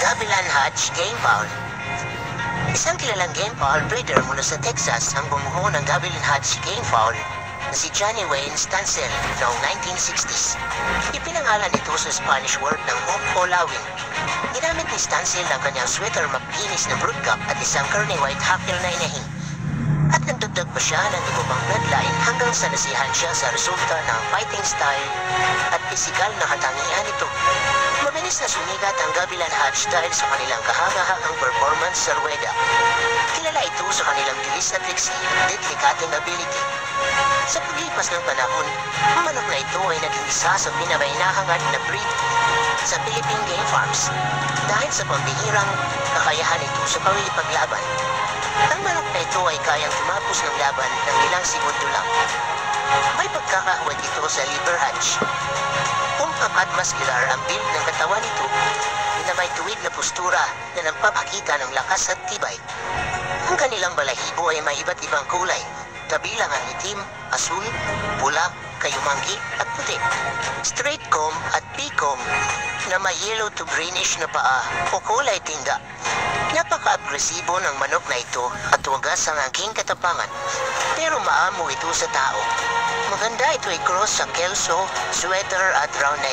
Gavilan Hatch Game Fowl. Isang kilalang game fowl breeder mula sa Texas ang bumuo ng Gavilan Hatch Game Fowl na si Johnny Wayne Stansel noong 1960s. Ipinangalan ito sa Spanish word ng Hope o Lawin. Ginamit ni Stansel ang kanyang sweater makinis na broodcock at isang curly white hackle na inahin. At nagdagdag pa siya ng iba pang bloodline hanggang sa nasihan siya sa resulta ng fighting style at pisikal na katangian nito. Mabilis na sumigat ang Gavilan Hatch dahil sa kanilang kahangahangang performance sa ruweda. Kilala ito sa kanilang bilis at liksi, deadly cutting ability. Sa paglipas ng panahon, ang manok na ito ay naging isa sa pinakainahangad na breed sa Philippine Game Farms dahil sa pambihirang kakayahan ito sa paglaban. Ang manok na ito ay kayang tumapos ng laban ng ilang segundo lang. May pagkakahuwad ito sa liver hatch. Pumpap at muscular ang build ng katawan nito na may tuwid na postura na nagpapakita ng lakas at tibay. Ang kanilang balahibo ay may iba't ibang kulay, kabilang ang itim, asul, pula, kayumanggi at puti. Straight comb at P-comb na may yellow to greenish na paa o kulay tinda. Napaka-agresibo ng manok na ito at wagas ang aking katapangan, pero maamo ito sa tao. Maganda ito ay cross sa kelso, sweater at round neck.